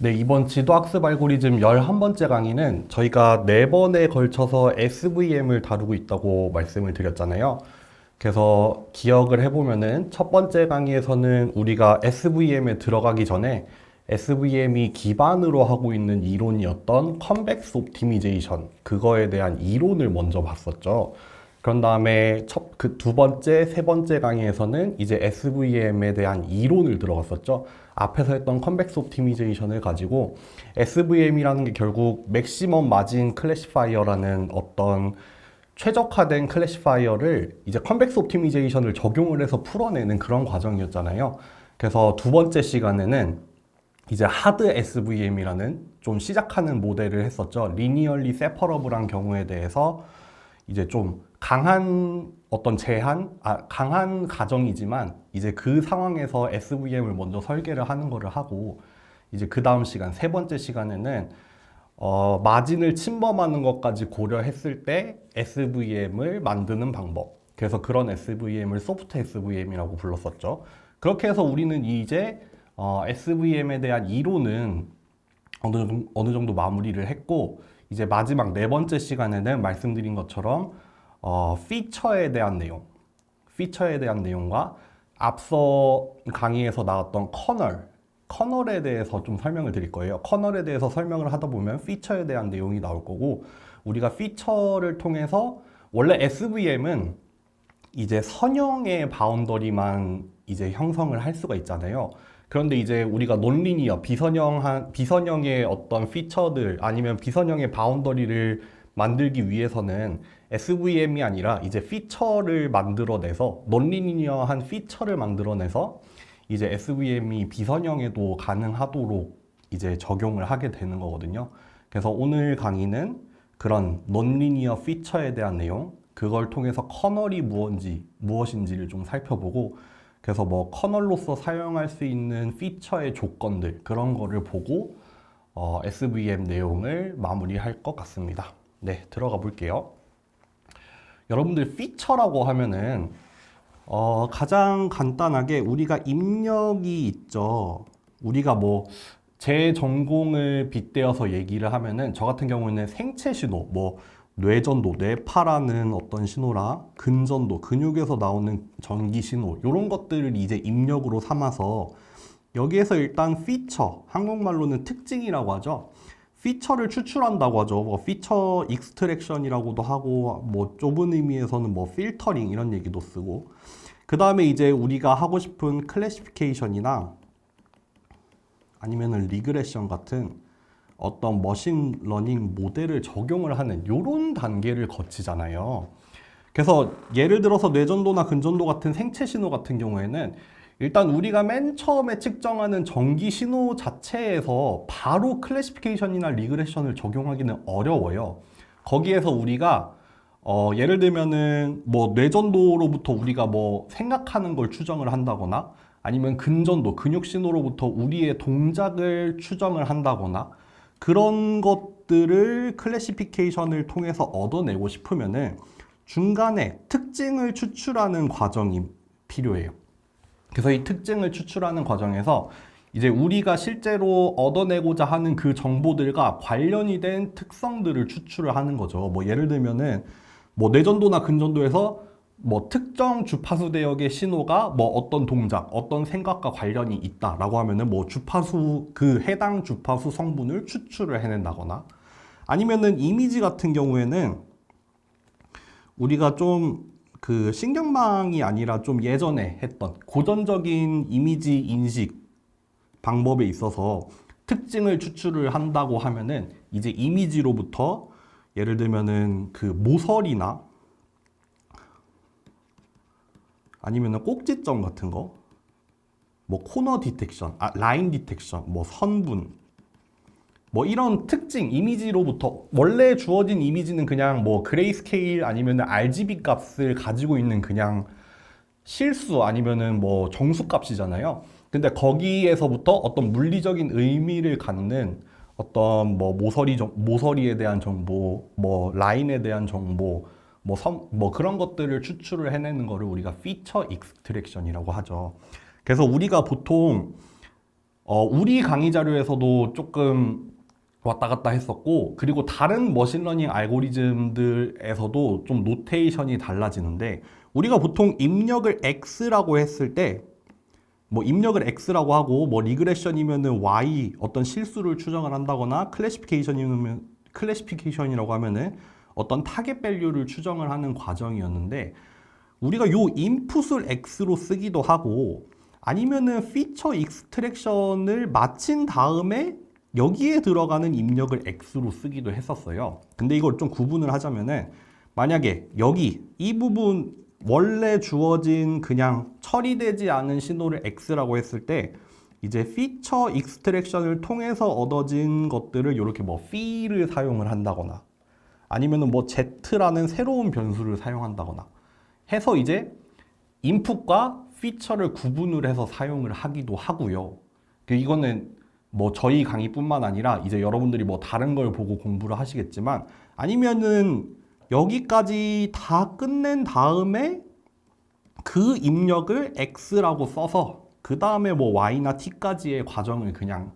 네, 이번 지도학습 알고리즘 11번째 강의는 저희가 4번에 걸쳐서 SVM을 다루고 있다고 말씀을 드렸잖아요. 그래서 기억을 해보면은 첫 번째 강의에서는 우리가 SVM에 들어가기 전에 SVM이 기반으로 하고 있는 이론이었던 컨벡스 옵티미제이션, 그거에 대한 이론을 먼저 봤었죠. 그런 다음에 그 두 번째, 세 번째 강의에서는 이제 SVM에 대한 이론을 들어갔었죠. 앞에서 했던 컨벡스 옵티미제이션을 가지고 SVM이라는 게 결국 맥시멈 마진 클래시파이어라는 어떤 최적화된 클래시파이어를 이제 컨벡스 옵티미제이션을 적용을 해서 풀어내는 그런 과정이었잖아요. 그래서 두 번째 시간에는 이제 하드 SVM이라는 좀 시작하는 모델을 했었죠. 리니얼리 세퍼러블한 경우에 대해서 이제 좀 강한 어떤 강한 가정이지만 이제 그 상황에서 SVM을 먼저 설계를 하는 거를 하고, 이제 그 다음 시간, 세 번째 시간에는 마진을 침범하는 것까지 고려했을 때 SVM을 만드는 방법. 그래서 그런 SVM을 소프트 SVM이라고 불렀었죠. 그렇게 해서 우리는 이제 SVM에 대한 이론은 어느 정도 마무리를 했고, 이제 마지막 네 번째 시간에는 말씀드린 것처럼 피처에 대한 내용과 앞서 강의에서 나왔던 커널에 대해서 좀 설명을 드릴 거예요. 커널에 대해서 설명을 하다 보면 피처에 대한 내용이 나올 거고, 우리가 피처를 통해서 원래 SVM은 이제 선형의 바운더리만 이제 형성을 할 수가 있잖아요. 그런데 이제 우리가 논리니어 비선형의 어떤 피처들 아니면 비선형의 바운더리를 만들기 위해서는 SVM이 아니라 이제 피처를 만들어내서 논리니어한 피처를 만들어내서 이제 SVM이 비선형에도 가능하도록 이제 적용을 하게 되는 거거든요. 그래서 오늘 강의는 그런 논리니어 피처에 대한 내용, 그걸 통해서 커널이 무엇인지를 좀 살펴보고, 그래서 뭐 커널로서 사용할 수 있는 피처의 조건들, 그런 거를 보고 SVM 내용을 마무리할 것 같습니다. 네, 들어가 볼게요. 여러분들 피처라고 하면은 가장 간단하게 우리가 입력이 있죠. 우리가 뭐 제 전공을 빗대어서 얘기를 하면은, 저 같은 경우는 생체 신호, 뭐 뇌전도, 뇌파라는 어떤 신호랑 근전도, 근육에서 나오는 전기 신호, 이런 것들을 이제 입력으로 삼아서 여기에서 일단 피처, 한국말로는 특징이라고 하죠. 피처를 추출한다고 하죠. 뭐 피처 익스트랙션이라고도 하고, 뭐 좁은 의미에서는 뭐 필터링 이런 얘기도 쓰고, 그 다음에 이제 우리가 하고 싶은 클래시피케이션이나 아니면은 리그레션 같은 어떤 머신 러닝 모델을 적용을 하는 이런 단계를 거치잖아요. 그래서 예를 들어서 뇌전도나 근전도 같은 생체 신호 같은 경우에는 일단 우리가 맨 처음에 측정하는 전기 신호 자체에서 바로 클래시피케이션이나 리그레션을 적용하기는 어려워요. 거기에서 우리가 예를 들면은 뭐 뇌전도로부터 우리가 뭐 생각하는 걸 추정을 한다거나, 아니면 근전도, 근육 신호로부터 우리의 동작을 추정을 한다거나, 그런 것들을 클래시피케이션을 통해서 얻어내고 싶으면은 중간에 특징을 추출하는 과정이 필요해요. 그래서 이 특징을 추출하는 과정에서 이제 우리가 실제로 얻어내고자 하는 그 정보들과 관련이 된 특성들을 추출을 하는 거죠. 뭐 예를 들면은 뭐 뇌전도나 근전도에서 뭐 특정 주파수 대역의 신호가 뭐 어떤 동작, 어떤 생각과 관련이 있다라고 하면은 뭐 주파수, 그 해당 주파수 성분을 추출을 해낸다거나, 아니면은 이미지 같은 경우에는 우리가 좀 그 신경망이 아니라 좀 예전에 했던 고전적인 이미지 인식 방법에 있어서 특징을 추출을 한다고 하면은 이제 이미지로부터 예를 들면은 그 모서리나 아니면은 꼭지점 같은 거, 뭐 코너 디텍션, 라인 디텍션, 뭐 선분, 뭐 이런 특징, 이미지로부터, 원래 주어진 이미지는 그냥 뭐 그레이스케일 아니면은 RGB 값을 가지고 있는 그냥 실수 아니면은 뭐 정수 값이잖아요. 근데 거기에서부터 어떤 물리적인 의미를 갖는 어떤 뭐 모서리에 대한 정보, 뭐 라인에 대한 정보, 뭐 그런 것들을 추출을 해내는 거를 우리가 피처 익스트랙션이라고 하죠. 그래서 우리가 보통 우리 강의 자료에서도 조금 왔다 갔다 했었고, 그리고 다른 머신러닝 알고리즘들에서도 좀 노테이션이 달라지는데, 우리가 보통 입력을 X라고 했을 때, 뭐 입력을 X라고 하고, 뭐 리그레션이면은 Y 어떤 실수를 추정을 한다거나, 클래시피케이션이라고 하면은 어떤 타겟 밸류를 추정을 하는 과정이었는데, 우리가 요 인풋을 X로 쓰기도 하고, 아니면은 피처 익스트랙션을 마친 다음에 여기에 들어가는 입력을 X로 쓰기도 했었어요. 근데 이걸 좀 구분을 하자면은, 만약에 여기 이 부분 원래 주어진 그냥 처리되지 않은 신호를 X라고 했을 때, 이제 피처 익스트랙션을 통해서 얻어진 것들을 이렇게 뭐 p를 사용을 한다거나, 아니면은 뭐 Z라는 새로운 변수를 사용한다거나 해서 이제 인풋과 피처를 구분을 해서 사용을 하기도 하고요. 이거는 뭐 저희 강의뿐만 아니라 이제 여러분들이 뭐 다른 걸 보고 공부를 하시겠지만, 아니면은 여기까지 다 끝낸 다음에 그 입력을 X라고 써서 그 다음에 뭐 Y나 T까지의 과정을 그냥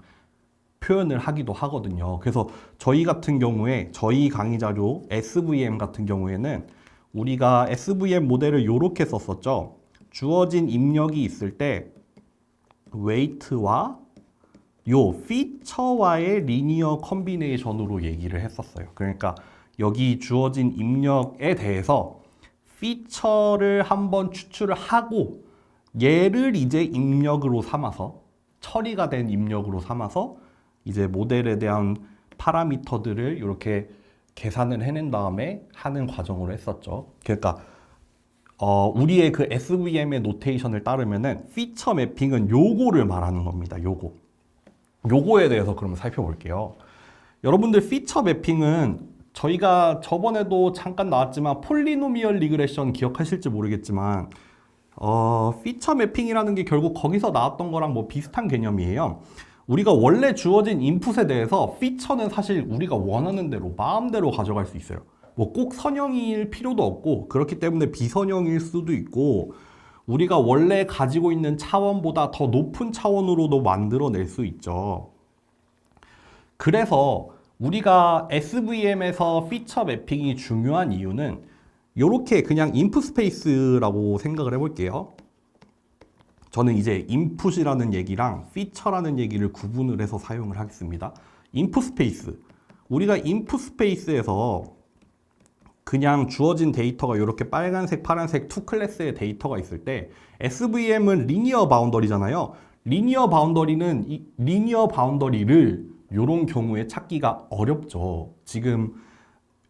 표현을 하기도 하거든요. 그래서 저희 같은 경우에 저희 강의 자료 SVM 같은 경우에는 우리가 SVM 모델을 이렇게 썼었죠. 주어진 입력이 있을 때 weight와 요 feature와의 리니어 컨비네이션으로 얘기를 했었어요. 그러니까 여기 주어진 입력에 대해서 feature를 한번 추출을 하고 얘를 이제 입력으로 삼아서 처리가 된 입력으로 삼아서 이제 모델에 대한 파라미터들을 이렇게 계산을 해낸 다음에 하는 과정으로 했었죠. 그러니까 우리의 그 SVM의 노테이션을 따르면은 피처 매핑은 요거를 말하는 겁니다. 요거에 대해서 그러면 살펴볼게요. 여러분들 피처 매핑은 저희가 저번에도 잠깐 나왔지만 폴리노미얼 리그레션 기억하실지 모르겠지만 피처 매핑이라는 게 결국 거기서 나왔던 거랑 뭐 비슷한 개념이에요. 우리가 원래 주어진 인풋에 대해서 피처는 사실 우리가 원하는 대로 마음대로 가져갈 수 있어요. 뭐 꼭 선형일 필요도 없고, 그렇기 때문에 비선형일 수도 있고, 우리가 원래 가지고 있는 차원보다 더 높은 차원으로도 만들어낼 수 있죠. 그래서 우리가 SVM에서 피처 매핑이 중요한 이유는 이렇게 그냥 인풋 스페이스라고 생각을 해볼게요. 저는 이제 인풋이라는 얘기랑 피처라는 얘기를 구분을 해서 사용을 하겠습니다. 인풋 스페이스. 우리가 인풋 스페이스에서 그냥 주어진 데이터가 이렇게 빨간색, 파란색 투 클래스의 데이터가 있을 때 SVM은 리니어 바운더리잖아요. 리니어 바운더리를 이런 경우에 찾기가 어렵죠. 지금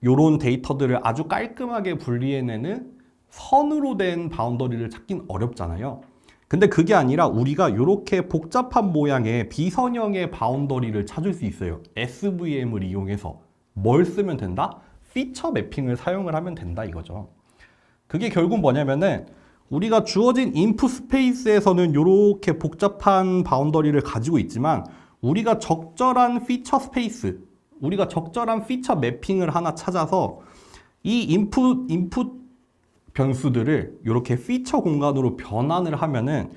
이런 데이터들을 아주 깔끔하게 분리해내는 선으로 된 바운더리를 찾긴 어렵잖아요. 근데 그게 아니라 우리가 이렇게 복잡한 모양의 비선형의 바운더리를 찾을 수 있어요. SVM을 이용해서 뭘 쓰면 된다? 피처 매핑을 사용을 하면 된다 이거죠. 그게 결국 뭐냐면은 우리가 주어진 인풋 스페이스에서는 이렇게 복잡한 바운더리를 가지고 있지만, 우리가 적절한 피처 스페이스, 우리가 적절한 피처 매핑을 하나 찾아서 이 인풋 변수들을 이렇게 피처 공간으로 변환을 하면은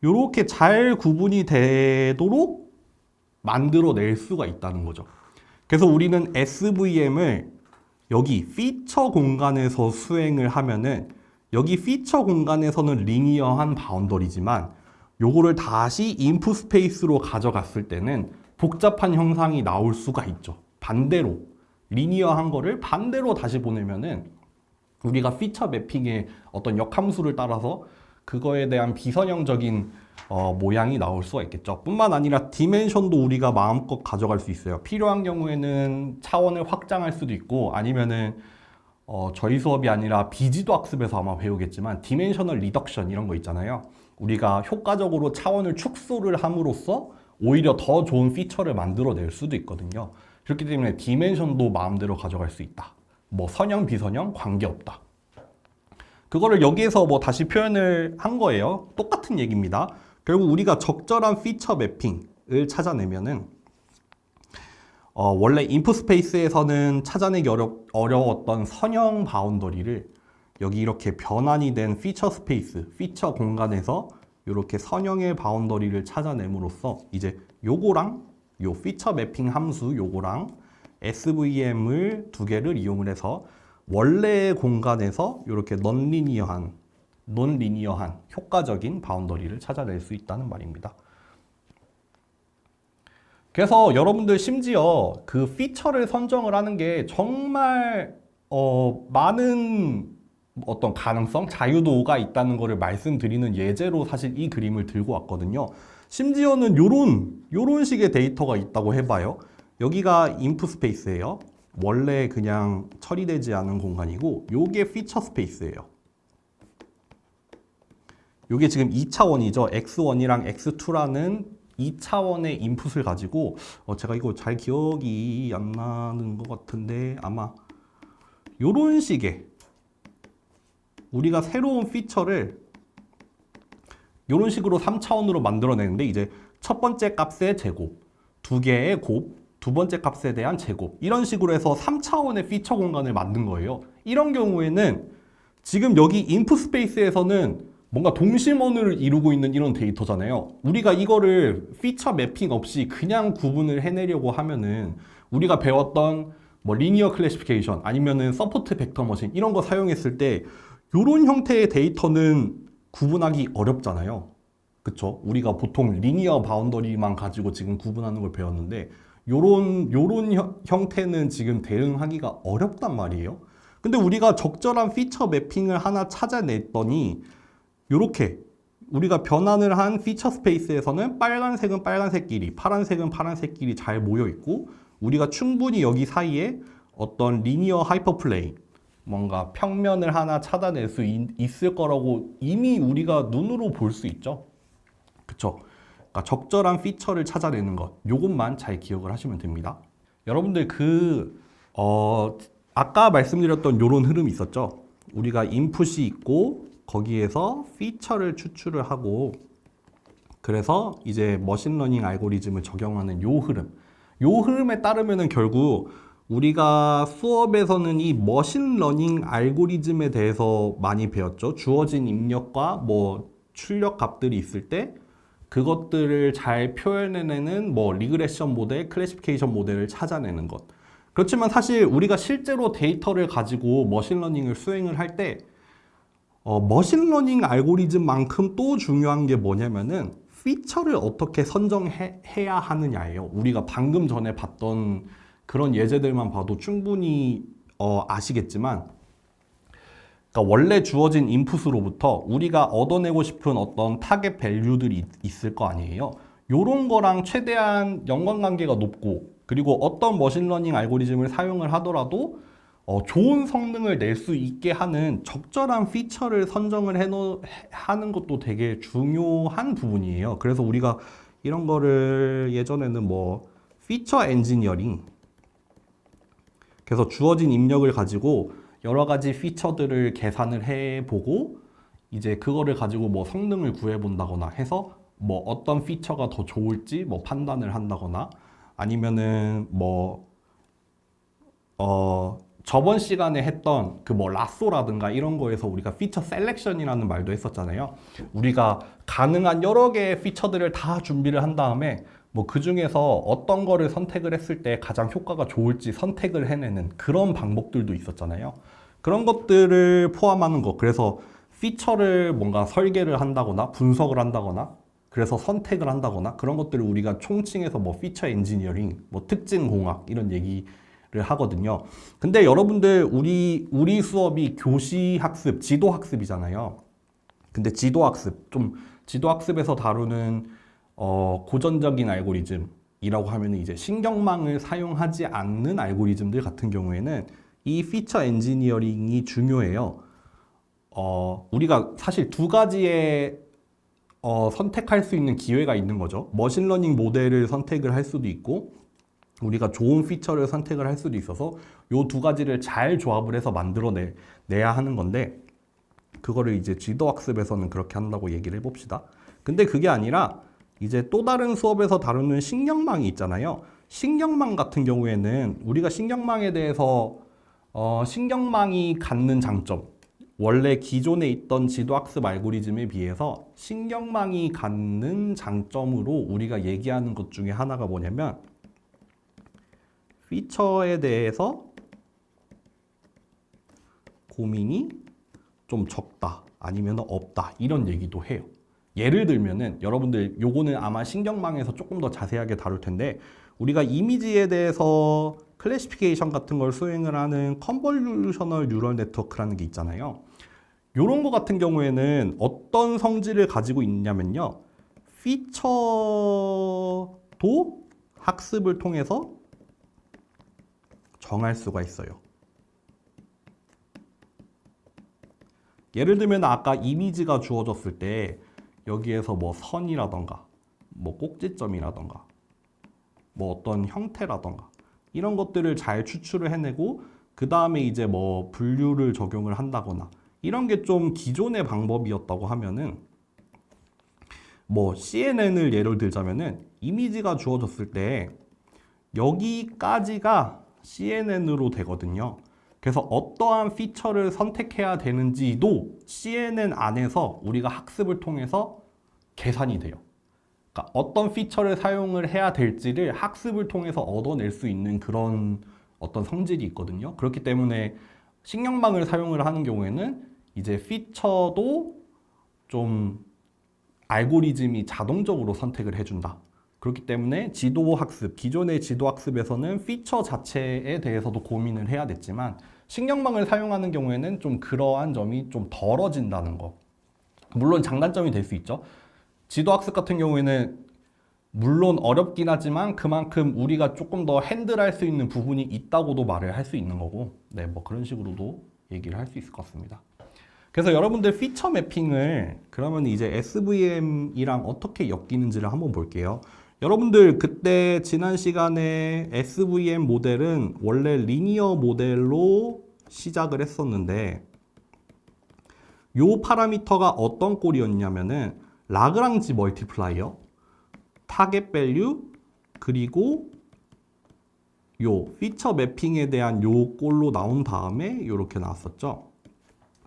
이렇게 잘 구분이 되도록 만들어낼 수가 있다는 거죠. 그래서 우리는 SVM을 여기 피처 공간에서 수행을 하면은 여기 피처 공간에서는 리니어한 바운더리지만 요거를 다시 인풋 스페이스로 가져갔을 때는 복잡한 형상이 나올 수가 있죠. 반대로 리니어한 거를 반대로 다시 보내면은 우리가 피처 매핑의 어떤 역함수를 따라서 그거에 대한 비선형적인 모양이 나올 수가 있겠죠. 뿐만 아니라 디멘션도 우리가 마음껏 가져갈 수 있어요. 필요한 경우에는 차원을 확장할 수도 있고, 아니면은 저희 수업이 아니라 비지도 학습에서 아마 배우겠지만 디멘셔널 리덕션 이런 거 있잖아요. 우리가 효과적으로 차원을 축소를 함으로써 오히려 더 좋은 피처를 만들어낼 수도 있거든요. 그렇기 때문에 디멘션도 마음대로 가져갈 수 있다. 뭐 선형 비선형 관계없다. 그거를 여기에서 뭐 다시 표현을 한 거예요. 똑같은 얘기입니다. 결국 우리가 적절한 피처 매핑을 찾아내면은 원래 인풋 스페이스에서는 찾아내기 어려웠던 선형 바운더리를 여기 이렇게 변환이 된 피처 스페이스, 피처 공간에서 이렇게 선형의 바운더리를 찾아냄으로써 이제 요거랑 요 피처 매핑 함수 요거랑 SVM을 두 개를 이용을 해서 원래의 공간에서 이렇게 논리니어한 효과적인 바운더리를 찾아낼 수 있다는 말입니다. 그래서 여러분들 심지어 그 피처를 선정을 하는 게 정말 많은 어떤 가능성, 자유도가 있다는 것을 말씀드리는 예제로 사실 이 그림을 들고 왔거든요. 심지어는 요런 식의 데이터가 있다고 해봐요. 여기가 인풋 스페이스예요. 원래 그냥 처리되지 않은 공간이고 요게 피처 스페이스예요. 요게 지금 2차원이죠. x1이랑 x2라는 2차원의 인풋을 가지고 제가 이거 잘 기억이 안 나는 것 같은데 아마 요런 식의 우리가 새로운 피처를 이런 식으로 3차원으로 만들어내는데 이제 첫 번째 값의 제곱, 두 개의 곱, 두 번째 값에 대한 제곱 이런 식으로 해서 3차원의 피처 공간을 만든 거예요. 이런 경우에는 지금 여기 인풋 스페이스에서는 뭔가 동심원을 이루고 있는 이런 데이터잖아요. 우리가 이거를 피처 매핑 없이 그냥 구분을 해내려고 하면은 우리가 배웠던 뭐 리니어 클래시피케이션 아니면은 서포트 벡터 머신 이런 거 사용했을 때 이런 형태의 데이터는 구분하기 어렵잖아요. 그쵸? 우리가 보통 리니어 바운더리만 가지고 지금 구분하는 걸 배웠는데 요런 형태는 지금 대응하기가 어렵단 말이에요. 근데 우리가 적절한 피처 매핑을 하나 찾아냈더니 요렇게 우리가 변환을 한 피처 스페이스에서는 빨간색은 빨간색끼리, 파란색은 파란색끼리 잘 모여 있고 우리가 충분히 여기 사이에 어떤 리니어 하이퍼플레인 뭔가 평면을 하나 찾아낼 수 있을 거라고 이미 우리가 눈으로 볼 수 있죠. 그쵸? 그러니까 적절한 피처를 찾아내는 것, 요것만 잘 기억을 하시면 됩니다. 여러분들 아까 말씀드렸던 요런 흐름이 있었죠. 우리가 인풋이 있고 거기에서 피처를 추출을 하고 그래서 이제 머신러닝 알고리즘을 적용하는 요 흐름에 따르면은 결국 우리가 수업에서는 이 머신러닝 알고리즘에 대해서 많이 배웠죠. 주어진 입력과 뭐 출력 값들이 있을 때 그것들을 잘 표현해내는 뭐 리그레션 모델, 클래시피케이션 모델을 찾아내는 것. 그렇지만 사실 우리가 실제로 데이터를 가지고 머신러닝을 수행을 할 때 머신러닝 알고리즘만큼 또 중요한 게 뭐냐면은 피처를 어떻게 선정해야 하느냐예요. 우리가 방금 전에 봤던 그런 예제들만 봐도 충분히 아시겠지만 그러니까 원래 주어진 인풋으로부터 우리가 얻어내고 싶은 어떤 타겟 밸류들이 있을 거 아니에요. 요런 거랑 최대한 연관관계가 높고 그리고 어떤 머신러닝 알고리즘을 사용을 하더라도 좋은 성능을 낼 수 있게 하는 적절한 피처를 선정을 하는 것도 되게 중요한 부분이에요. 그래서 우리가 이런 거를 예전에는 뭐 피처 엔지니어링 그래서 주어진 입력을 가지고 여러 가지 피처들을 계산을 해보고 이제 그거를 가지고 뭐 성능을 구해본다거나 해서 뭐 어떤 피처가 더 좋을지 뭐 판단을 한다거나 아니면은 뭐 저번 시간에 했던 그 뭐 라쏘라든가 이런 거에서 우리가 피처 셀렉션이라는 말도 했었잖아요. 우리가 가능한 여러 개의 피처들을 다 준비를 한 다음에 뭐 그 중에서 어떤 거를 선택을 했을 때 가장 효과가 좋을지 선택을 해내는 그런 방법들도 있었잖아요. 그런 것들을 포함하는 거. 그래서 피처를 뭔가 설계를 한다거나 분석을 한다거나 그래서 선택을 한다거나 그런 것들을 우리가 총칭해서 뭐 피처 엔지니어링, 뭐 특징 공학 이런 얘기를 하거든요. 근데 여러분들 우리 수업이 교시 학습, 지도 학습이잖아요. 근데 지도 학습에서 다루는 고전적인 알고리즘이라고 하면 이제 신경망을 사용하지 않는 알고리즘들 같은 경우에는 이 피처 엔지니어링이 중요해요. 우리가 사실 두 가지의 선택할 수 있는 기회가 있는 거죠. 머신러닝 모델을 선택을 할 수도 있고 우리가 좋은 피처를 선택을 할 수도 있어서 이 두 가지를 잘 조합을 해서 만들어내야 하는 건데 그거를 이제 지도학습에서는 그렇게 한다고 얘기를 해봅시다. 근데 그게 아니라 이제 또 다른 수업에서 다루는 신경망이 있잖아요. 신경망 같은 경우에는 우리가 신경망에 대해서 신경망이 갖는 장점 원래 기존에 있던 지도학습 알고리즘에 비해서 신경망이 갖는 장점으로 우리가 얘기하는 것 중에 하나가 뭐냐면 피처에 대해서 고민이 좀 적다 아니면 없다 이런 얘기도 해요. 예를 들면은 여러분들 요거는 아마 신경망에서 조금 더 자세하게 다룰 텐데 우리가 이미지에 대해서 클래시피케이션 같은 걸 수행을 하는 컨볼루셔널 뉴럴 네트워크라는 게 있잖아요. 요런 거 같은 경우에는 어떤 성질을 가지고 있냐면요. 피처도 학습을 통해서 정할 수가 있어요. 예를 들면 아까 이미지가 주어졌을 때 여기에서 뭐 선이라던가 뭐 꼭지점이라던가 뭐 어떤 형태라던가 이런 것들을 잘 추출을 해내고 그 다음에 이제 뭐 분류를 적용을 한다거나 이런 게 좀 기존의 방법이었다고 하면은 뭐 CNN을 예를 들자면은 이미지가 주어졌을 때 여기까지가 CNN으로 되거든요. 그래서 어떠한 피처를 선택해야 되는지도 CNN 안에서 우리가 학습을 통해서 계산이 돼요. 그러니까 어떤 피처를 사용을 해야 될지를 학습을 통해서 얻어낼 수 있는 그런 어떤 성질이 있거든요. 그렇기 때문에 신경망을 사용을 하는 경우에는 이제 피처도 좀 알고리즘이 자동적으로 선택을 해준다. 그렇기 때문에 지도학습, 기존의 지도학습에서는 피처 자체에 대해서도 고민을 해야 됐지만 신경망을 사용하는 경우에는 좀 그러한 점이 좀 덜어진다는 거. 물론 장단점이 될 수 있죠. 지도학습 같은 경우에는 물론 어렵긴 하지만 그만큼 우리가 조금 더 핸들할 수 있는 부분이 있다고도 말을 할 수 있는 거고, 네, 뭐 그런 식으로도 얘기를 할 수 있을 것 같습니다. 그래서 여러분들 피처 매핑을 그러면 이제 SVM이랑 어떻게 엮이는지를 한번 볼게요. 여러분들 그때 지난 시간에 SVM 모델은 원래 리니어 모델로 시작을 했었는데 요 파라미터가 어떤 꼴이었냐면은 라그랑지 멀티플라이어, 타겟 밸류, 그리고 요 피처 매핑에 대한 요 꼴로 나온 다음에 요렇게 나왔었죠.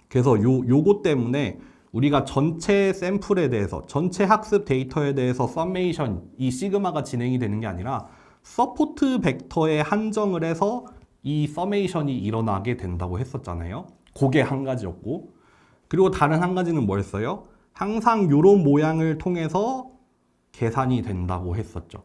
그래서 요거 때문에 우리가 전체 샘플에 대해서, 전체 학습 데이터에 대해서 서메이션, 이 시그마가 진행이 되는 게 아니라 서포트 벡터에 한정을 해서 이 서메이션이 일어나게 된다고 했었잖아요. 그게 한 가지였고, 그리고 다른 한 가지는 뭐였어요? 항상 요런 모양을 통해서 계산이 된다고 했었죠.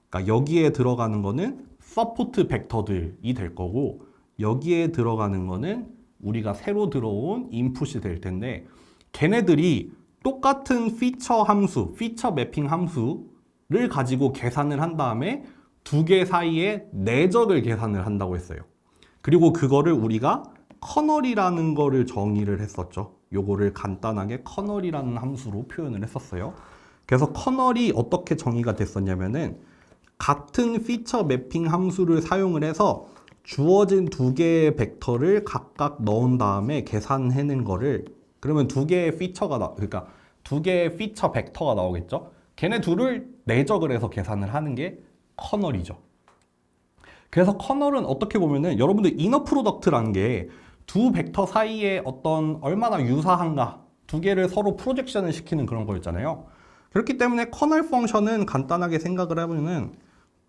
그러니까 여기에 들어가는 거는 서포트 벡터들이 될 거고 여기에 들어가는 거는 우리가 새로 들어온 인풋이 될 텐데 걔네들이 똑같은 피처 함수, 피처 매핑 함수를 가지고 계산을 한 다음에 두 개 사이에 내적을 계산을 한다고 했어요. 그리고 그거를 우리가 커널이라는 거를 정의를 했었죠. 요거를 간단하게 커널이라는 함수로 표현을 했었어요. 그래서 커널이 어떻게 정의가 됐었냐면은 같은 피처 매핑 함수를 사용을 해서 주어진 두 개의 벡터를 각각 넣은 다음에 계산해낸 거를, 그러면 두 개의 피처가 그러니까 두 개의 피처 벡터가 나오겠죠. 걔네 둘을 내적을 해서 계산을 하는 게 커널이죠. 그래서 커널은 어떻게 보면은 여러분들 이너 프로덕트라는 게 두 벡터 사이에 어떤 얼마나 유사한가 두 개를 서로 프로젝션을 시키는 그런 거였잖아요. 그렇기 때문에 커널 펑션은 간단하게 생각을 해보면은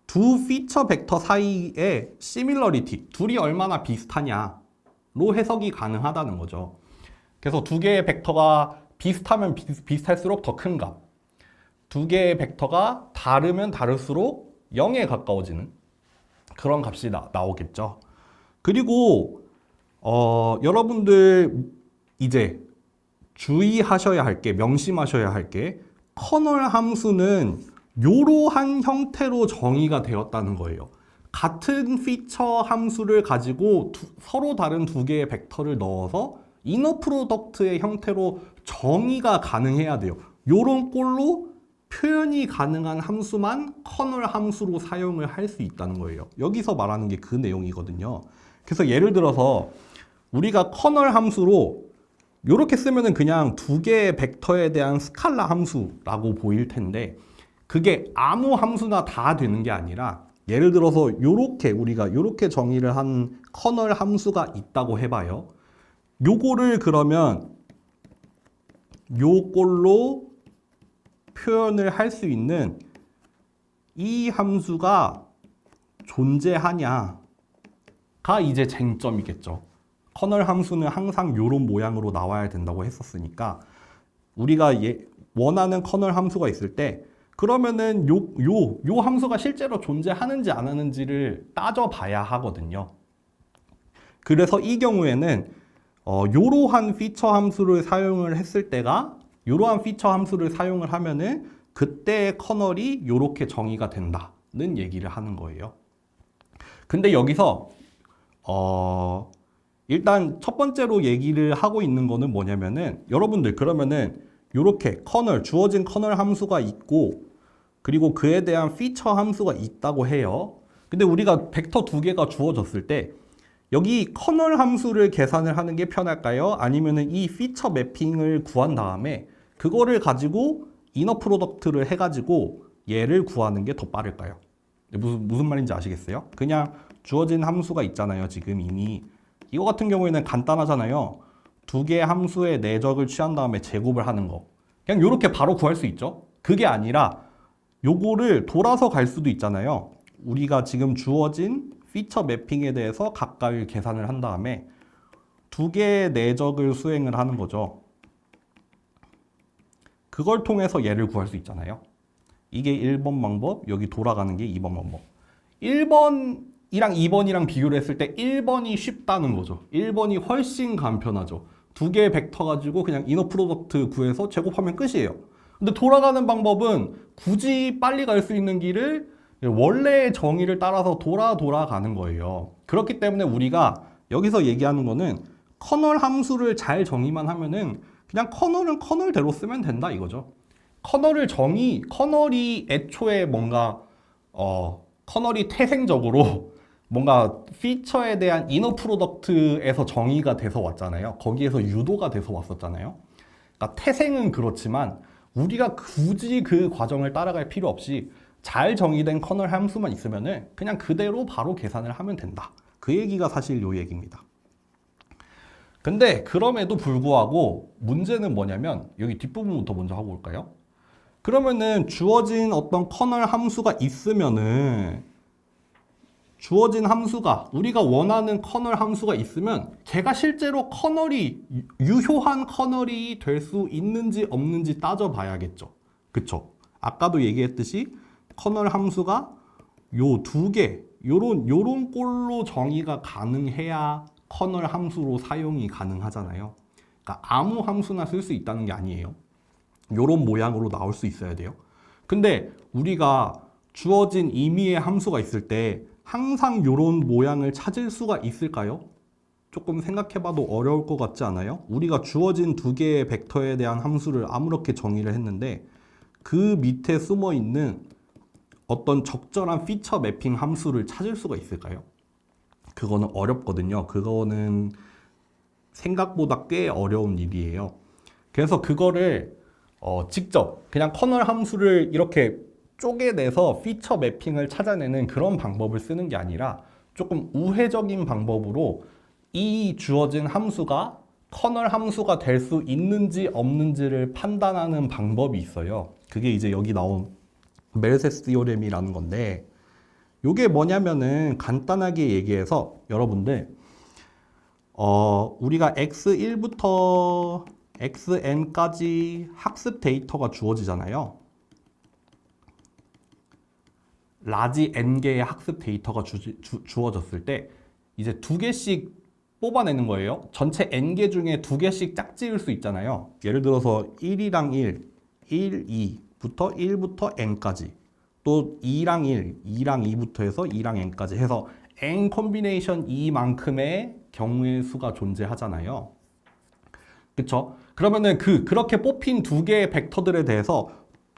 두 피처 벡터 사이의 시밀러리티, 둘이 얼마나 비슷하냐로 해석이 가능하다는 거죠. 그래서 두 개의 벡터가 비슷하면 비슷할수록 더 큰 값, 두 개의 벡터가 다르면 다를수록 0에 가까워지는 그런 값이 나오겠죠. 그리고 여러분들 이제 주의하셔야 할 게, 명심하셔야 할 게, 커널 함수는 이러한 형태로 정의가 되었다는 거예요. 같은 피처 함수를 가지고 서로 다른 두 개의 벡터를 넣어서 이너 프로덕트의 형태로 정의가 가능해야 돼요. 이런 꼴로 표현이 가능한 함수만 커널 함수로 사용을 할 수 있다는 거예요. 여기서 말하는 게 그 내용이거든요. 그래서 예를 들어서 우리가 커널 함수로 이렇게 쓰면은 그냥 두 개의 벡터에 대한 스칼라 함수라고 보일 텐데 그게 아무 함수나 다 되는 게 아니라 예를 들어서 요렇게 우리가 요렇게 정의를 한 커널 함수가 있다고 해봐요. 요거를 그러면 요꼴로 표현을 할 수 있는 이 함수가 존재하냐가 이제 쟁점이겠죠. 커널 함수는 항상 요런 모양으로 나와야 된다고 했었으니까 우리가 원하는 커널 함수가 있을 때 그러면은 요 함수가 실제로 존재하는지 안 하는지를 따져봐야 하거든요. 그래서 이 경우에는 요러한 피처 함수를 사용을 했을 때가 요러한 피처 함수를 사용을 하면은 그때의 커널이 요렇게 정의가 된다는 얘기를 하는 거예요. 근데 여기서 일단 첫 번째로 얘기를 하고 있는 거는 뭐냐면은 여러분들 그러면은 요렇게 커널, 주어진 커널 함수가 있고 그리고 그에 대한 피처 함수가 있다고 해요. 근데 우리가 벡터 두 개가 주어졌을 때 여기 커널 함수를 계산을 하는 게 편할까요? 아니면은 이 피처 매핑을 구한 다음에 그거를 가지고 이너 프로덕트를 해가지고 얘를 구하는 게 더 빠를까요? 무슨 말인지 아시겠어요? 그냥 주어진 함수가 있잖아요. 지금 이미 이거 같은 경우에는 간단하잖아요. 두 개의 함수의 내적을 취한 다음에 제곱을 하는 거. 그냥 이렇게 바로 구할 수 있죠. 그게 아니라 요거를 돌아서 갈 수도 있잖아요. 우리가 지금 주어진 피처 매핑에 대해서 각각을 계산을 한 다음에 두 개의 내적을 수행을 하는 거죠. 그걸 통해서 얘를 구할 수 있잖아요. 이게 1번 방법, 여기 돌아가는 게 2번 방법. 1번이랑 2번이랑 비교를 했을 때 1번이 쉽다는 거죠. 1번이 훨씬 간편하죠. 두 개의 벡터 가지고 그냥 이너 프로덕트 구해서 제곱하면 끝이에요. 근데 돌아가는 방법은 굳이 빨리 갈 수 있는 길을 원래의 정의를 따라서 돌아가는 거예요. 그렇기 때문에 우리가 여기서 얘기하는 거는 커널 함수를 잘 정의만 하면은 그냥 커널은 커널대로 쓰면 된다 이거죠. 커널이 애초에 뭔가 커널이 태생적으로 뭔가 피처에 대한 이너 프로덕트에서 정의가 돼서 왔잖아요. 거기에서 유도가 돼서 왔었잖아요. 그러니까 태생은 그렇지만 우리가 굳이 그 과정을 따라갈 필요 없이 잘 정의된 커널 함수만 있으면은 그냥 그대로 바로 계산을 하면 된다. 그 얘기가 사실 요 얘기입니다. 근데 그럼에도 불구하고 문제는 뭐냐면 여기 뒷부분부터 먼저 하고 올까요? 그러면은 주어진 어떤 커널 함수가 있으면은 주어진 함수가 우리가 원하는 커널 함수가 있으면 걔가 실제로 유효한 커널이 될 수 있는지 없는지 따져봐야겠죠. 그쵸? 아까도 얘기했듯이 커널 함수가 요 두 개 요런 꼴로 정의가 가능해야 커널 함수로 사용이 가능하잖아요. 그러니까 아무 함수나 쓸 수 있다는 게 아니에요. 요런 모양으로 나올 수 있어야 돼요. 근데 우리가 주어진 임의의 함수가 있을 때 항상 요런 모양을 찾을 수가 있을까요? 조금 생각해봐도 어려울 것 같지 않아요? 우리가 주어진 두 개의 벡터에 대한 함수를 아무렇게 정의를 했는데 그 밑에 숨어 있는 어떤 적절한 피처 매핑 함수를 찾을 수가 있을까요? 그거는 어렵거든요. 그거는 생각보다 꽤 어려운 일이에요. 그래서 그거를 직접 그냥 커널 함수를 이렇게 쪼개내서 피처 매핑을 찾아내는 그런 방법을 쓰는 게 아니라 조금 우회적인 방법으로 이 주어진 함수가 커널 함수가 될 수 있는지 없는지를 판단하는 방법이 있어요. 그게 이제 여기 나온 멜세 시오렘이라는 건데 요게 뭐냐면은 간단하게 얘기해서 여러분들 우리가 x1부터 xn까지 학습 데이터가 주어지잖아요. 라지 n개의 학습 데이터가 주어졌을 때 이제 두 개씩 뽑아내는 거예요. 전체 n개 중에 두 개씩 짝지을 수 있잖아요. 예를 들어서 1이랑 1, 2부터 1부터 n까지 또 2랑 1, 2랑 2부터 해서 2랑 n까지 해서 n 콤비네이션 이만큼의 경우의 수가 존재하잖아요. 그쵸? 그러면은 그렇게 뽑힌 두 개의 벡터들에 대해서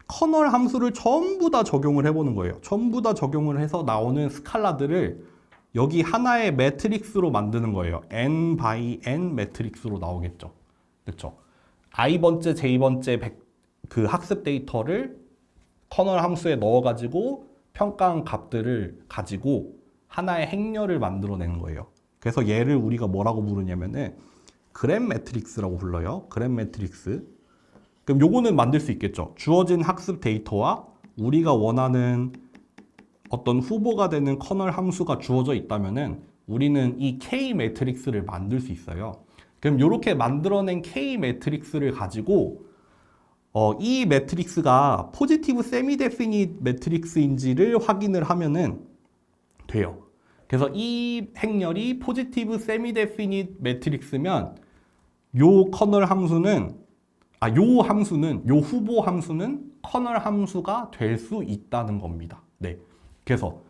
커널 함수를 전부 다 적용을 해보는 거예요. 전부 다 적용을 해서 나오는 스칼라들을 여기 하나의 매트릭스로 만드는 거예요. n by n 매트릭스로 나오겠죠. 그쵸? i번째, j번째 그 학습 데이터를 커널 함수에 넣어가지고 평가한 값들을 가지고 하나의 행렬을 만들어내는 거예요. 그래서 얘를 우리가 뭐라고 부르냐면은 그램 매트릭스라고 불러요. 그램 매트릭스. 그럼 요거는 만들 수 있겠죠. 주어진 학습 데이터와 우리가 원하는 어떤 후보가 되는 커널 함수가 주어져 있다면은 우리는 이 K 매트릭스를 만들 수 있어요. 그럼 이렇게 만들어낸 K 매트릭스를 가지고 이 매트릭스가 포지티브 세미 데피닛 매트릭스인지를 확인을 하면은 돼요. 그래서 이 행렬이 포지티브 세미 데피닛 매트릭스면 요 커널 함수는 요 후보 함수는 커널 함수가 될 수 있다는 겁니다. 네. 그래서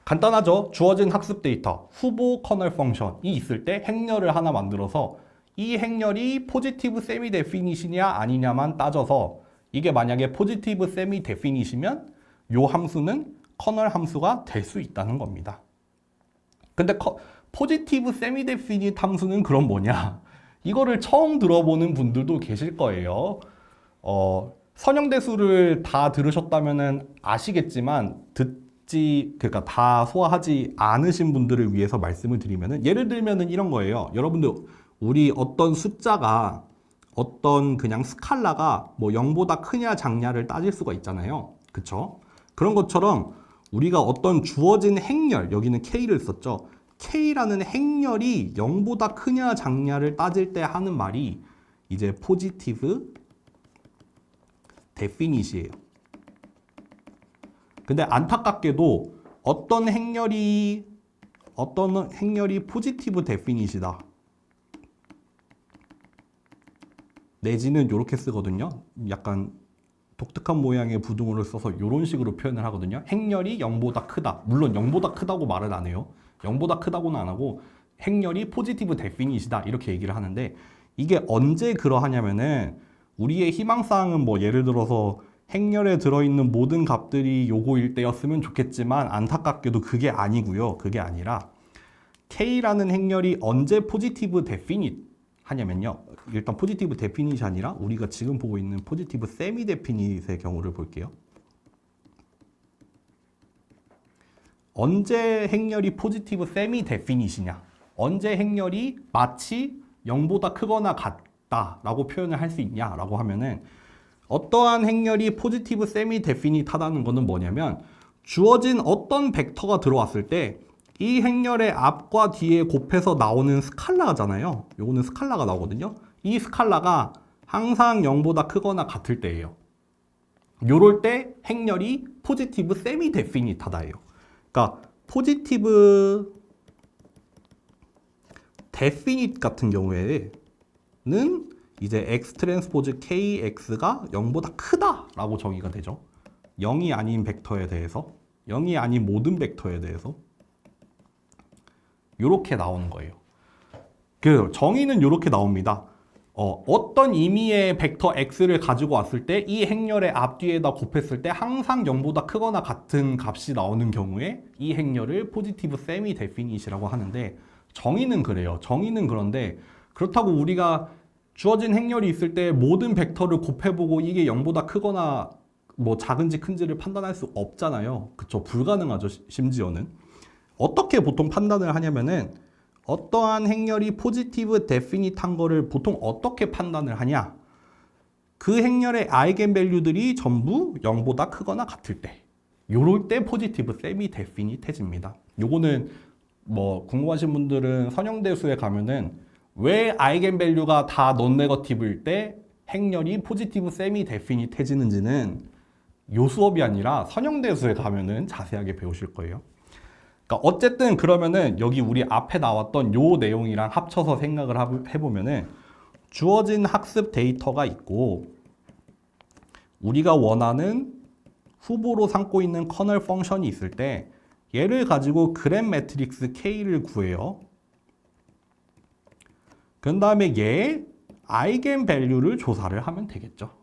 간단하죠. 주어진 학습 데이터, 후보 커널 펑션이 있을 때 행렬을 하나 만들어서 이 행렬이 포지티브 세미 데피닛이냐 아니냐만 따져서 이게 만약에 포지티브 세미 데피닛이면 요 함수는 커널 함수가 될 수 있다는 겁니다. 근데 포지티브 세미 데피닛 함수는 그럼 뭐냐? 이거를 처음 들어보는 분들도 계실 거예요. 선형대수를 다 들으셨다면 아시겠지만 그러니까 다 소화하지 않으신 분들을 위해서 말씀을 드리면은 예를 들면은 이런 거예요. 여러분들 우리 어떤 숫자가 어떤 그냥 스칼라가 뭐 0보다 크냐 작냐를 따질 수가 있잖아요. 그쵸? 그런 것처럼 우리가 어떤 주어진 행렬, 여기는 K를 썼죠. K라는 행렬이 0보다 크냐 작냐를 따질 때 하는 말이 이제 포지티브 데피닛이에요. 근데 안타깝게도 어떤 행렬이 포지티브 데피닛이다. 내지는 이렇게 쓰거든요. 약간 독특한 모양의 부등호를 써서 이런 식으로 표현을 하거든요. 행렬이 0보다 크다. 물론 0보다 크다고 말은 안 해요. 0보다 크다고는 안 하고 행렬이 포지티브 데피닛이다 이렇게 얘기를 하는데 이게 언제 그러하냐면은 우리의 희망사항은 뭐 예를 들어서 행렬에 들어있는 모든 값들이 요거일 때였으면 좋겠지만 안타깝게도 그게 아니고요. 그게 아니라 K라는 행렬이 언제 포지티브 데피닛 하냐면요. 일단 포지티브 데피닛이 아니라 우리가 지금 보고 있는 포지티브 세미 데피닛의 경우를 볼게요. 언제 행렬이 포지티브 세미 데피닛이냐? 언제 행렬이 마치 0보다 크거나 같다라고 표현을 할 수 있냐라고 하면은 어떠한 행렬이 포지티브 세미 데피닛하다는 것은 뭐냐면 주어진 어떤 벡터가 들어왔을 때 이 행렬의 앞과 뒤에 곱해서 나오는 스칼라잖아요. 요거는 스칼라가 나오거든요. 이 스칼라가 항상 0보다 크거나 같을 때예요. 요럴 때 행렬이 포지티브 세미 데피닛하다예요. 그러니까 포지티브 데피닛 같은 경우에는 이제 x 트랜스포즈 kx가 0보다 크다라고 정의가 되죠. 0이 아닌 벡터에 대해서, 0이 아닌 모든 벡터에 대해서 이렇게 나오는 거예요. 그 정의는 이렇게 나옵니다. 어떤 의미의 벡터 x를 가지고 왔을 때 이 행렬의 앞뒤에다 곱했을 때 항상 0보다 크거나 같은 값이 나오는 경우에 이 행렬을 포지티브 세미 데피닛이라고 하는데 정의는 그래요. 정의는 그런데 그렇다고 우리가 주어진 행렬이 있을 때 모든 벡터를 곱해보고 이게 0보다 크거나 뭐 작은지 큰지를 판단할 수 없잖아요. 그쵸? 불가능하죠. 심지어는. 어떻게 보통 판단을 하냐면은 어떠한 행렬이 포지티브 데피닛한 거를 보통 어떻게 판단을 하냐? 그 행렬의 아이겐 밸류들이 전부 0보다 크거나 같을 때 요럴 때 포지티브 세미 데피닛해집니다. 요거는 뭐 궁금하신 분들은 선형대수에 가면은 왜 아이겐 밸류가 다 논네거티브일 때 행렬이 포지티브 세미 데피닛해지는지는 요 수업이 아니라 선형대수에 가면은 자세하게 배우실 거예요. 그러니까 어쨌든 그러면은 여기 우리 앞에 나왔던 요 내용이랑 합쳐서 생각을 해보면은 주어진 학습 데이터가 있고 우리가 원하는 후보로 삼고 있는 커널 펑션이 있을 때 얘를 가지고 그램 매트릭스 K를 구해요. 그 다음에 얘의 아이겐 밸류를 조사를 하면 되겠죠.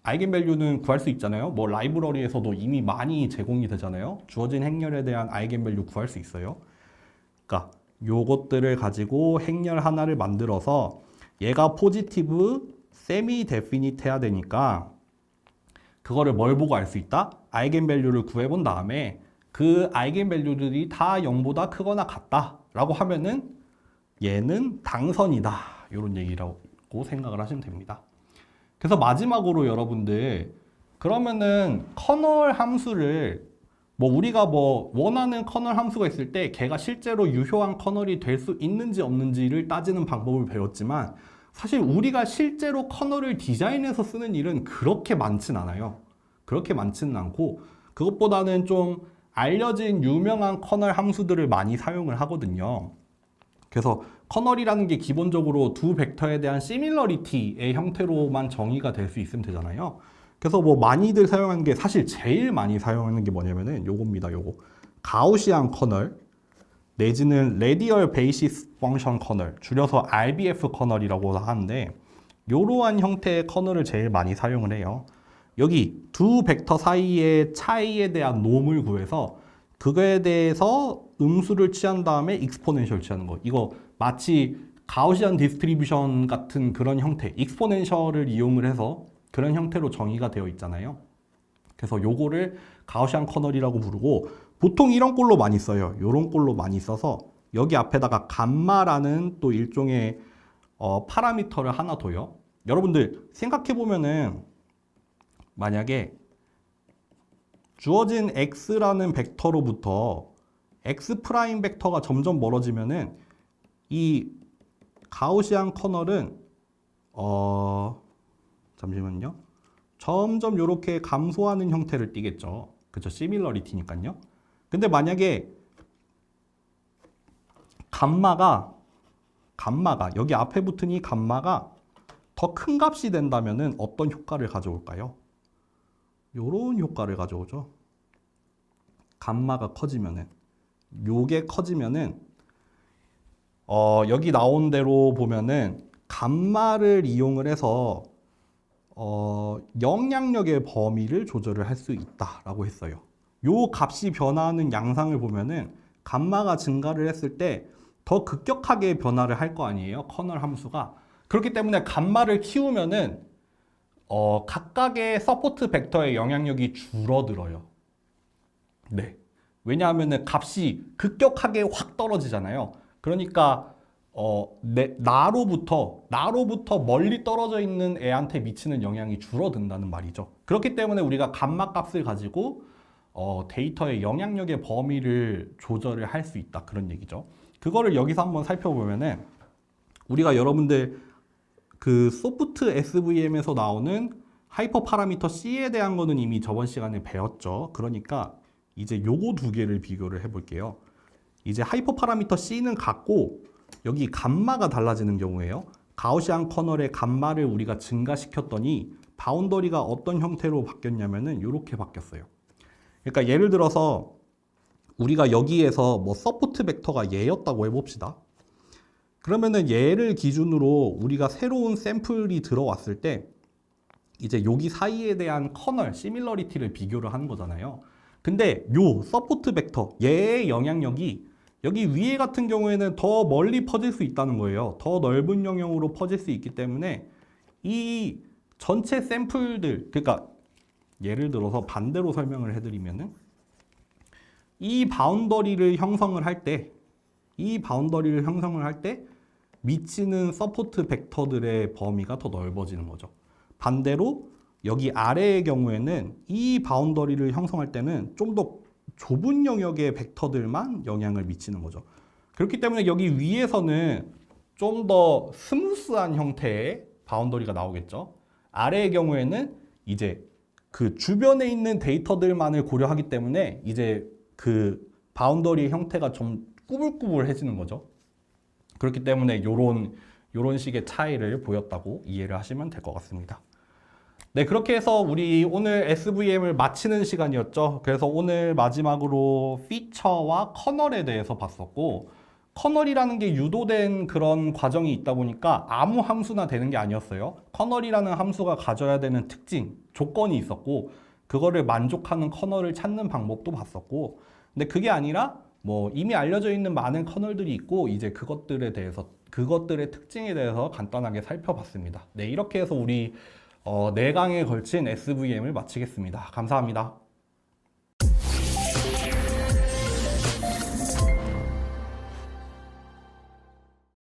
아이겐 밸류는 구할 수 있잖아요. 뭐 라이브러리에서도 이미 많이 제공이 되잖아요. 주어진 행렬에 대한 아이겐 밸류 구할 수 있어요. 그러니까 요것들을 가지고 행렬 하나를 만들어서 얘가 포지티브 세미 데피닛 해야 되니까 그거를 뭘 보고 알 수 있다? 아이겐 밸류를 구해본 다음에 그 아이겐 밸류들이 다 0보다 크거나 같다 라고 하면은 얘는 당선이다 이런 얘기라고 생각을 하시면 됩니다. 그래서 마지막으로 여러분들 그러면은 커널 함수를 우리가 원하는 커널 함수가 있을 때 걔가 실제로 유효한 커널이 될 수 있는지 없는지를 따지는 방법을 배웠지만 사실 우리가 실제로 커널을 디자인해서 쓰는 일은 그렇게 많진 않아요. 그렇게 많지는 않고 그것보다는 좀 알려진 유명한 커널 함수들을 많이 사용을 하거든요. 그래서 커널이라는 게 기본적으로 두 벡터에 대한 시밀러리티의 형태로만 정의가 될 수 있으면 되잖아요. 그래서 많이들 사용하는 게 사실 제일 많이 사용하는 게 뭐냐면은 요겁니다. 요거 가우시안 커널 내지는 레디얼 베이시스 펑션 커널, 줄여서 RBF 커널이라고 하는데 이러한 형태의 커널을 제일 많이 사용을 해요. 여기 두 벡터 사이의 차이에 대한 놈을 구해서 그거에 대해서 음수를 취한 다음에 익스포넨셜 취하는 거. 이거 마치 가우시안 디스트리뷰션 같은 그런 형태, 익스포넨셜을 이용을 해서 그런 형태로 정의가 되어 있잖아요. 그래서 요거를 가우시안 커널이라고 부르고 보통 이런 꼴로 많이 써요. 요런 꼴로 많이 써서 여기 앞에다가 감마라는 또 일종의 파라미터를 하나 둬요. 여러분들 생각해 보면은 만약에 주어진 x라는 벡터로부터 x 프라임 벡터가 점점 멀어지면은 이 가우시안 커널은 잠시만요. 점점 이렇게 감소하는 형태를 띠겠죠. 그쵸? 시밀러리티니까요. 근데 만약에 감마가 여기 앞에 붙은 이 감마가 더 큰 값이 된다면은 어떤 효과를 가져올까요? 요런 효과를 가져오죠. 감마가 커지면은 요게 커지면은 여기 나온 대로 보면은 감마를 이용을 해서 영향력의 범위를 조절을 할 수 있다라고 했어요. 요 값이 변화하는 양상을 보면은 감마가 증가를 했을 때 더 급격하게 변화를 할 거 아니에요. 커널 함수가. 그렇기 때문에 감마를 키우면은 각각의 서포트 벡터의 영향력이 줄어들어요. 네. 왜냐하면은 값이 급격하게 확 떨어지잖아요. 그러니까 나로부터 멀리 떨어져 있는 애한테 미치는 영향이 줄어든다는 말이죠. 그렇기 때문에 우리가 감마 값을 가지고 데이터의 영향력의 범위를 조절을 할 수 있다. 그런 얘기죠. 그거를 여기서 한번 살펴보면은 우리가 여러분들 그 소프트 SVM에서 나오는 하이퍼 파라미터 C에 대한 거는 이미 저번 시간에 배웠죠. 그러니까 이제 요거 두 개를 비교를 해볼게요. 이제 하이퍼 파라미터 C는 같고 여기 감마가 달라지는 경우에요. 가우시안 커널의 감마를 우리가 증가시켰더니 바운더리가 어떤 형태로 바뀌었냐면은 이렇게 바뀌었어요. 그러니까 예를 들어서 우리가 여기에서 서포트 벡터가 얘였다고 해봅시다. 그러면은 얘를 기준으로 우리가 새로운 샘플이 들어왔을 때 이제 여기 사이에 대한 커널, 시밀러리티를 비교를 하는 거잖아요. 근데 요 서포트 벡터, 얘의 영향력이 여기 위에 같은 경우에는 더 멀리 퍼질 수 있다는 거예요. 더 넓은 영역으로 퍼질 수 있기 때문에 이 전체 샘플들, 그러니까 예를 들어서 반대로 설명을 해드리면은 이 바운더리를 형성을 할 때 미치는 서포트 벡터들의 범위가 더 넓어지는 거죠. 반대로 여기 아래의 경우에는 이 바운더리를 형성할 때는 좀 더 좁은 영역의 벡터들만 영향을 미치는 거죠. 그렇기 때문에 여기 위에서는 좀 더 스무스한 형태의 바운더리가 나오겠죠. 아래의 경우에는 이제 그 주변에 있는 데이터들만을 고려하기 때문에 이제 그 바운더리 형태가 좀 꾸불꾸불해지는 거죠. 그렇기 때문에 요런 식의 차이를 보였다고 이해를 하시면 될 것 같습니다. 네, 그렇게 해서 우리 오늘 SVM을 마치는 시간이었죠. 그래서 오늘 마지막으로 피처와 커널에 대해서 봤었고, 커널이라는 게 유도된 그런 과정이 있다 보니까 아무 함수나 되는 게 아니었어요. 커널이라는 함수가 가져야 되는 특징, 조건이 있었고, 그거를 만족하는 커널을 찾는 방법도 봤었고, 근데 그게 아니라 이미 알려져 있는 많은 커널들이 있고 이제 그것들의 특징에 대해서 간단하게 살펴봤습니다. 네, 이렇게 해서 우리 4강에 걸친 SVM을 마치겠습니다. 감사합니다.